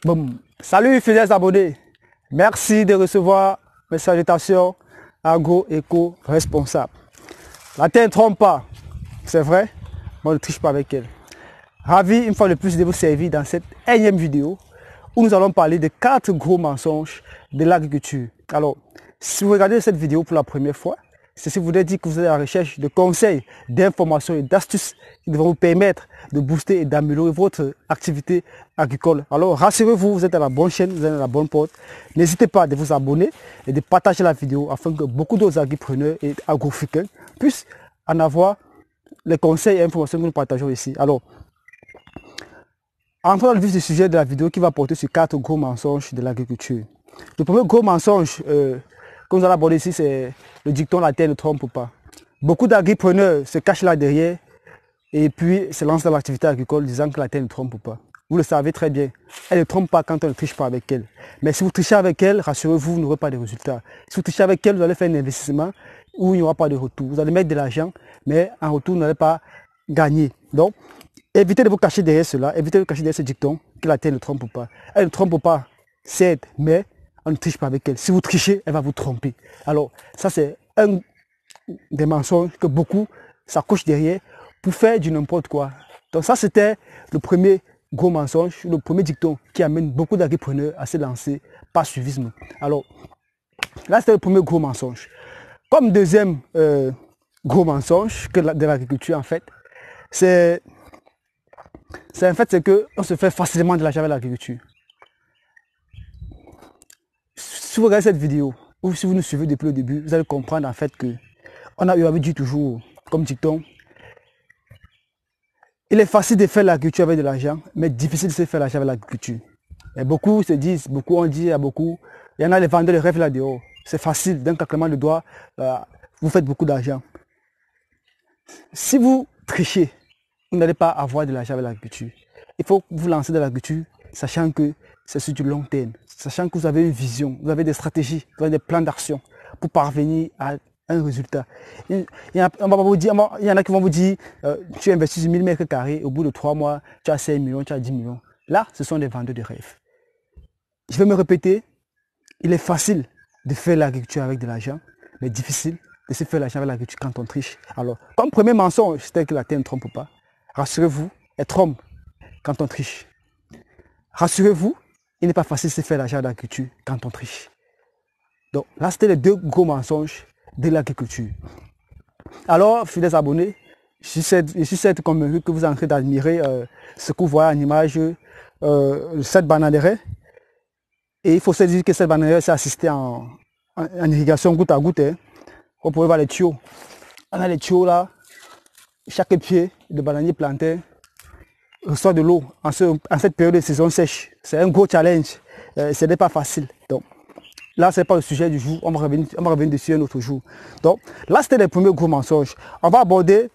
Boum. Salut fidèles abonnés, merci de recevoir mes salutations agro-éco-responsables. La terre ne trompe pas, c'est vrai, mais on ne triche pas avec elle. Ravi une fois de plus de vous servir dans cette énième vidéo où nous allons parler de 4 gros mensonges de l'agriculture. Alors, si vous regardez cette vidéo pour la première fois, ceci voudrait dire que vous êtes à la recherche de conseils, d'informations et d'astuces qui devront vous permettre de booster et d'améliorer votre activité agricole. Alors rassurez-vous, vous êtes à la bonne chaîne, vous êtes à la bonne porte. N'hésitez pas de vous abonner et de partager la vidéo afin que beaucoup d'autres agripreneurs et agro-africains puissent en avoir les conseils et informations que nous partageons ici. Alors, entrons dans le vif du sujet de la vidéo qui va porter sur 4 gros mensonges de l'agriculture. Le premier gros mensonge que nous allons aborder ici, c'est le dicton « la terre ne trompe pas ». Beaucoup d'agripreneurs se cachent là derrière et puis se lancent dans l'activité agricole disant que la terre ne trompe pas. Vous le savez très bien, elle ne trompe pas quand on ne triche pas avec elle. Mais si vous trichez avec elle, rassurez-vous, vous n'aurez pas de résultats. Si vous trichez avec elle, vous allez faire un investissement où il n'y aura pas de retour. Vous allez mettre de l'argent, mais en retour, vous n'allez pas gagner. Donc, évitez de vous cacher derrière cela, évitez de vous cacher derrière ce dicton que la terre ne trompe pas. Elle ne trompe pas, certes, mais on ne triche pas avec elle. Si vous trichez, elle va vous tromper. Alors, ça c'est un des mensonges que beaucoup s'accrochent derrière pour faire du n'importe quoi. Donc ça c'était le premier gros mensonge, le premier dicton qui amène beaucoup d'agripreneurs à se lancer par suivisme. Alors, là c'était le premier gros mensonge. Comme deuxième gros mensonge de l'agriculture en fait, c'est qu'on se fait facilement de l'argent avec l'agriculture. Si vous regardez cette vidéo, ou si vous nous suivez depuis le début, vous allez comprendre en fait que on avait dit toujours, comme dicton, il est facile de faire l'agriculture avec de l'argent, mais difficile de se faire l'argent avec l'agriculture. Et beaucoup se disent, beaucoup ont dit, il y en a les vendeurs de rêves là dehors. C'est facile, d'un claquement de doigts, vous faites beaucoup d'argent. Si vous trichez, vous n'allez pas avoir de l'argent avec l'agriculture. Il faut vous lancer dans l'agriculture, sachant que c'est sur du long terme, sachant que vous avez une vision, vous avez des stratégies, vous avez des plans d'action pour parvenir à un résultat. Il y en a qui vont vous dire, tu investis 1000 mètres carrés, au bout de 3 mois, tu as 5 millions, tu as 10 millions. Là, ce sont des vendeurs de rêves. Je vais me répéter, il est facile de faire l'agriculture avec de l'argent, mais difficile de se faire l'argent avec l'agriculture quand on triche. Alors, comme premier mensonge, c'est que la terre ne trompe pas. Rassurez-vous, elle trompe quand on triche. Rassurez-vous, il n'est pas facile de se faire l'argent avec l'agriculture quand on triche. Donc là, c'était les 2 gros mensonges de l'agriculture. Alors, fidèles abonnés, je suis convaincu que vous êtes en train d'admirer ce que vous voyez en image, cette bananeraie. Et il faut se dire que cette bananeraie s'est assistée en irrigation goutte à goutte. Hein. Vous pouvez voir les tuyaux. On a les tuyaux là, chaque pied de bananier planté reçoit de l'eau en cette période de saison sèche. C'est un gros challenge. Ce n'est pas facile. Donc, là, ce n'est pas le sujet du jour. On va revenir dessus un autre jour. Donc, là, c'était les premiers gros mensonges. On va aborder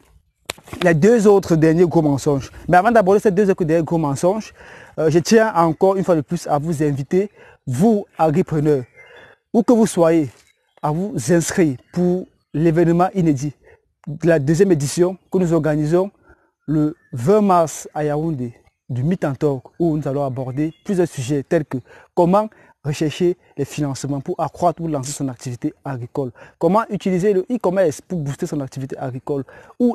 les 2 autres derniers gros mensonges. Mais avant d'aborder ces 2 autres derniers gros mensonges, je tiens encore une fois de plus à vous inviter, vous, agripreneurs, où que vous soyez, à vous inscrire pour l'événement inédit de la 2e édition que nous organisons le 20 mars à Yaoundé, du Meet and Talk, où nous allons aborder plusieurs sujets tels que comment rechercher les financements pour accroître ou lancer son activité agricole, comment utiliser le e-commerce pour booster son activité agricole,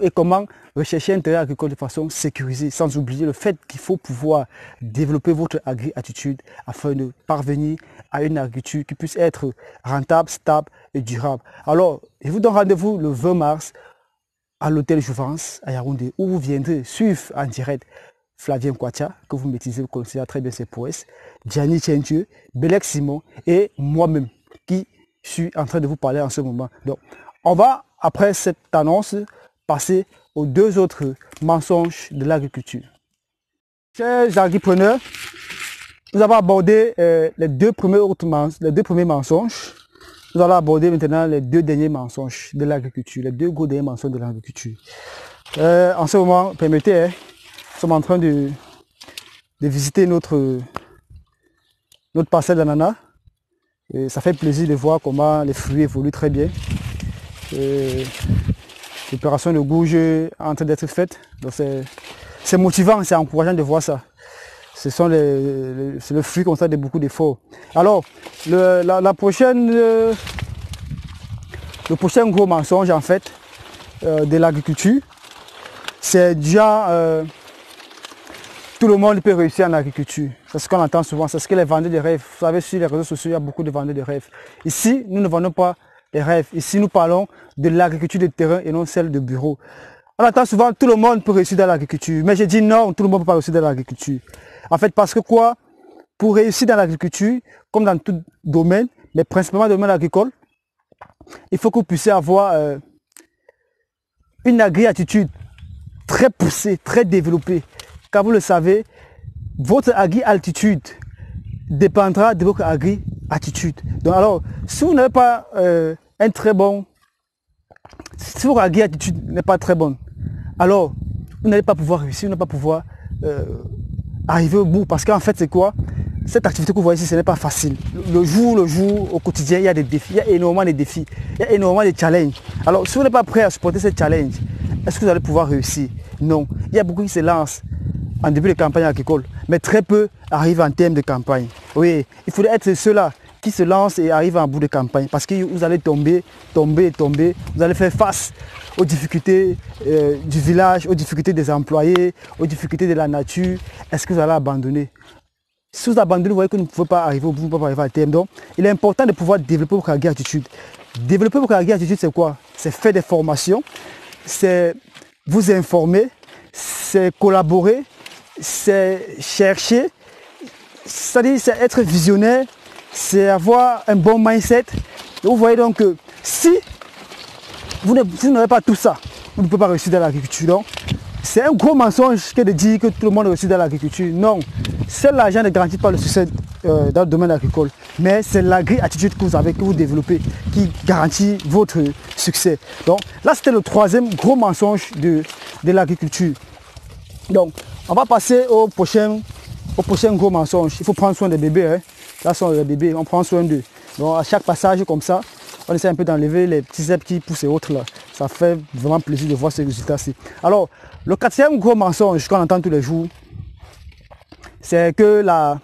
et comment rechercher un terrain agricole de façon sécurisée, sans oublier le fait qu'il faut pouvoir développer votre agri-attitude afin de parvenir à une agriculture qui puisse être rentable, stable et durable. Alors, je vous donne rendez-vous le 20 mars à l'hôtel Jouvence à Yaoundé, où vous viendrez suivre en direct Flavien Kouatia, que vous maîtrisez, vous connaissez très bien ses prouesses, Gianni Tchendieu, Belek Simon et moi-même qui suis en train de vous parler en ce moment. Donc, on va, après cette annonce, passer aux 2 autres mensonges de l'agriculture. Chers agripreneurs, nous avons abordé les 2 premiers mensonges. Nous allons aborder maintenant les 2 derniers mensonges de l'agriculture, les 2 gros derniers mensonges de l'agriculture. En ce moment, permettez, nous sommes en train de visiter notre parcelle d'ananas. Ça fait plaisir de voir comment les fruits évoluent très bien. L'opération de gouge est en train d'être faite. Donc c'est motivant, c'est encourageant de voir ça. c'est le fruit comme ça de beaucoup d'efforts. Alors, le prochain gros mensonge en fait de l'agriculture, c'est déjà tout le monde peut réussir en agriculture. C'est ce qu'on entend souvent, c'est ce que les vendeurs de rêves. Vous savez, sur les réseaux sociaux, il y a beaucoup de vendeurs de rêves. Ici, nous ne vendons pas des rêves. Ici, nous parlons de l'agriculture de terrain et non celle de bureau. On entend souvent tout le monde peut réussir dans l'agriculture. Mais je dis non, tout le monde ne peut pas réussir dans l'agriculture. En fait, parce que quoi? Pour réussir dans l'agriculture, comme dans tout domaine, mais principalement dans le domaine agricole, il faut que vous puissiez avoir une agri-attitude très poussée, très développée. Car vous le savez, votre agri-altitude dépendra de votre agri-attitude. Donc alors, si vous n'avez pas un très bon... Si votre agri-attitude n'est pas très bonne, alors vous n'allez pas pouvoir réussir, vous n'allez pas pouvoir arriver au bout. Parce qu'en fait, c'est quoi? Cette activité que vous voyez ici, ce n'est pas facile. Le jour, au quotidien, il y a des défis, il y a énormément de défis, il y a énormément de challenges. Alors, si vous n'êtes pas prêt à supporter ces challenges, est-ce que vous allez pouvoir réussir? Non. Il y a beaucoup qui se lancent en début de campagne agricole, mais très peu arrivent en termes de campagne. Oui, il faudrait être ceux-là qui se lancent et arrivent en bout de campagne, parce que vous allez tomber, vous allez faire face aux difficultés du village, aux difficultés des employés, aux difficultés de la nature. Est-ce que vous allez abandonner? Si vous abandonnez, vous voyez que vous ne pouvez pas arriver au bout, vous ne pouvez pas arriver à terme. Donc, il est important de pouvoir développer votre agri-attitude. Développer votre agri-attitude, c'est quoi? C'est faire des formations, c'est vous informer, c'est collaborer, c'est chercher, c'est-à-dire c'est être visionnaire, c'est avoir un bon mindset. Et vous voyez donc que si vous n'avez pas tout ça, vous ne pouvez pas réussir dans l'agriculture. Donc, c'est un gros mensonge que de dire que tout le monde réussit dans l'agriculture. Non, seul l'argent ne garantit pas le succès dans le domaine agricole. Mais c'est l'agri-attitude que vous avez, que vous développez, qui garantit votre succès. Donc là, c'était le troisième gros mensonge de l'agriculture. Donc, on va passer au prochain gros mensonge. Il faut prendre soin des bébés. Hein. Là sont les bébés, on prend soin d'eux. Donc à chaque passage comme ça, on essaie un peu d'enlever les petits herbes qui poussent et autres là. Ça fait vraiment plaisir de voir ces résultats-ci. Alors, le quatrième gros mensonge qu'on entend tous les jours, c'est que la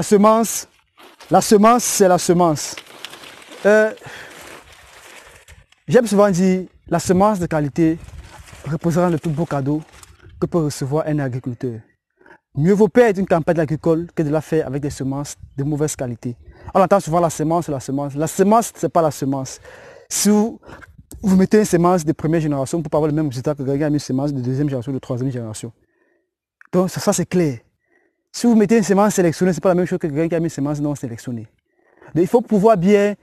semence, c'est la semence. J'aime souvent dire, la semence de qualité représente le plus beau cadeau que peut recevoir un agriculteur. Mieux vaut perdre une campagne agricole que de la faire avec des semences de mauvaise qualité. On entend souvent la semence, la semence. La semence, ce n'est pas la semence. Si vous mettez une semence de première génération, vous pouvez avoir le même résultat que quelqu'un qui a mis une semence de deuxième génération, de troisième génération. Donc ça c'est clair. Si vous mettez une semence sélectionnée, ce n'est pas la même chose que quelqu'un qui a mis une semence non sélectionnée. Donc il faut pouvoir bien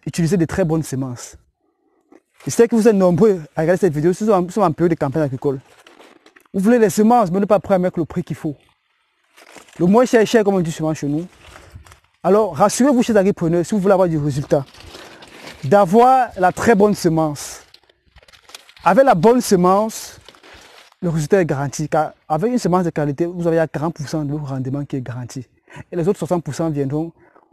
utiliser de très bonnes semences. Je sais que vous êtes nombreux à regarder cette vidéo, nous sommes en période de campagne agricole. Vous voulez des semences, mais ne pas prêt à mettre le prix qu'il faut. Le moins cher est cher, comme on dit souvent chez nous. Alors, rassurez-vous chez les agripreneurs, si vous voulez avoir du résultat, d'avoir la très bonne semence. Avec la bonne semence, le résultat est garanti. Car avec une semence de qualité, vous avez à 40% de votre rendement qui est garanti. Et les autres 60% viendront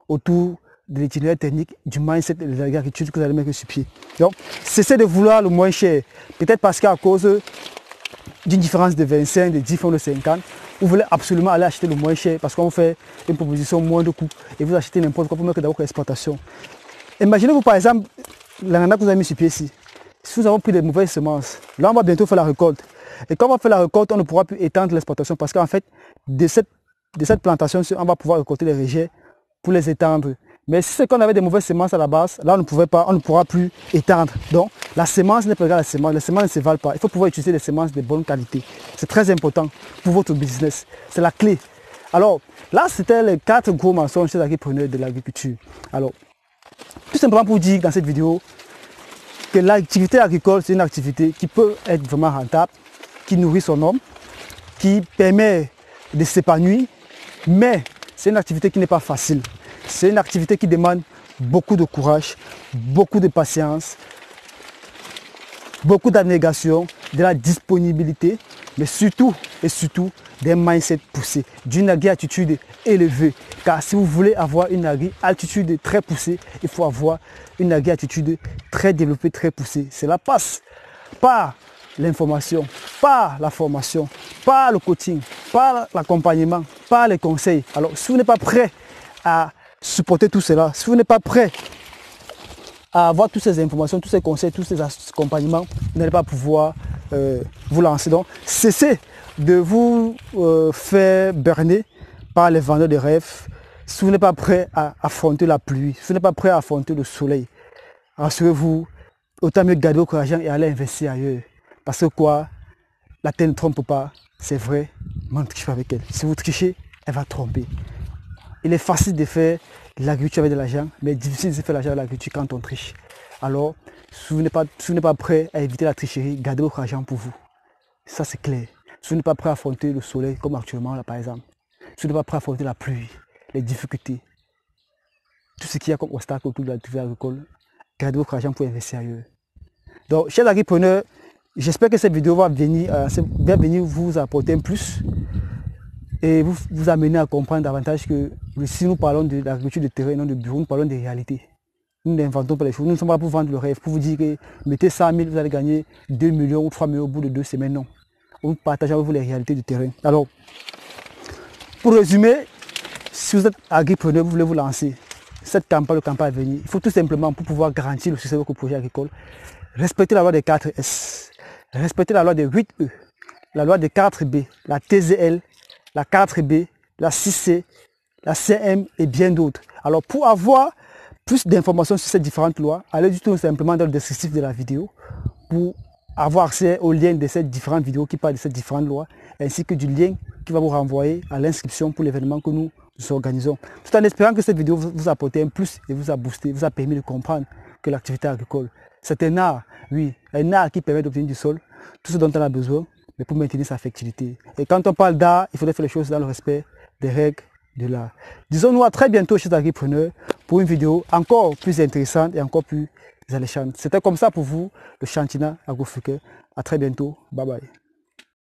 autour de l'itinéraire technique, du mindset et de l'agriculture que vous allez mettre sur pied. Donc, cessez de vouloir le moins cher. Peut-être parce qu'à cause d'une différence de 25, de 10 francs, de 50, vous voulez absolument aller acheter le moins cher parce qu'on vous fait une proposition moins de coût et vous achetez n'importe quoi pour mettre dans votre exportation. Imaginez-vous par exemple l'ananas que vous avez mis sur pied ici. Si nous avons pris des mauvaises semences, là on va bientôt faire la récolte. Et quand on va faire la récolte, on ne pourra plus étendre l'exportation parce qu'en fait, de cette plantation, on va pouvoir récolter les rejets pour les étendre. Mais si c'est qu'on avait des mauvaises semences à la base, là on ne pourra plus étendre. Donc la semence n'est pas égale à la semence, les semences ne se valent pas. Il faut pouvoir utiliser des semences de bonne qualité. C'est très important pour votre business. C'est la clé. Alors là c'était les 4 gros mensonges chez les agripreneurs de l'agriculture. Alors, tout simplement pour dire dans cette vidéo que l'activité agricole c'est une activité qui peut être vraiment rentable, qui nourrit son homme, qui permet de s'épanouir, mais c'est une activité qui n'est pas facile. C'est une activité qui demande beaucoup de courage, beaucoup de patience, beaucoup d'abnégation, de la disponibilité, mais surtout et surtout des mindsets poussés, d'une agri-attitude élevée. Car si vous voulez avoir une agri-attitude très poussée, il faut avoir une agri-attitude très développée, très poussée. Cela passe par l'information, par la formation, par le coaching, par l'accompagnement, par les conseils. Alors, si vous n'êtes pas prêt à supporter tout cela, si vous n'êtes pas prêt à avoir toutes ces informations, tous ces conseils, tous ces accompagnements, vous n'allez pas pouvoir vous lancer. Donc, cessez de vous faire berner par les vendeurs de rêves. Si vous n'êtes pas prêt à affronter la pluie, si vous n'êtes pas prêt à affronter le soleil, rassurez-vous, autant mieux garder votre argent et aller investir ailleurs. Parce que quoi, la terre ne trompe pas, c'est vrai, mais on ne triche pas avec elle. Si vous trichez, elle va tromper. Il est facile de faire l'agriculture avec de l'argent, mais difficile de faire l'argent avec l'agriculture quand on triche. Alors, si vous n'êtes pas prêt à éviter la tricherie, gardez votre argent pour vous. Ça, c'est clair. Si vous n'êtes pas prêt à affronter le soleil, comme actuellement, là, par exemple, si vous n'êtes pas prêt à affronter la pluie, les difficultés, tout ce qu'il y a comme obstacle autour de l'activité agricole, gardez votre argent pour investir ailleurs. Donc, chers agripreneurs, j'espère que cette vidéo va venir vous apporter un plus et vous amener à comprendre davantage que si nous parlons de l'agriculture de terrain, non de bureau, nous parlons des réalités. Nous n'inventons pas les choses. Nous ne sommes pas pour vendre le rêve, pour vous dire que mettez 100 000, vous allez gagner 2 millions ou 3 millions au bout de 2 semaines. Non. On partage avec vous les réalités du terrain. Alors, pour résumer, si vous êtes agripreneur, vous voulez vous lancer cette campagne à venir, il faut tout simplement, pour pouvoir garantir le succès de votre projet agricole, respecter la loi des 4 S, respecter la loi des 8 E, la loi des 4 B, la TZL, la 4B, la 6C, la CM et bien d'autres. Alors pour avoir plus d'informations sur ces différentes lois, allez tout simplement dans le descriptif de la vidéo pour avoir accès au lien de ces différentes vidéos qui parlent de ces différentes lois, ainsi que du lien qui va vous renvoyer à l'inscription pour l'événement que nous organisons. Tout en espérant que cette vidéo vous a apporté un plus et vous a boosté, vous a permis de comprendre que l'activité agricole, c'est un art, oui, un art qui permet d'obtenir du sol, tout ce dont on a besoin, mais pour maintenir sa fertilité. Et quand on parle d'art, il faudrait faire les choses dans le respect des règles de l'art. Disons-nous à très bientôt chez Agripreneur pour une vidéo encore plus intéressante et encore plus alléchante. C'était comme ça pour vous, le Chantina Agrofucker. À très bientôt. Bye bye.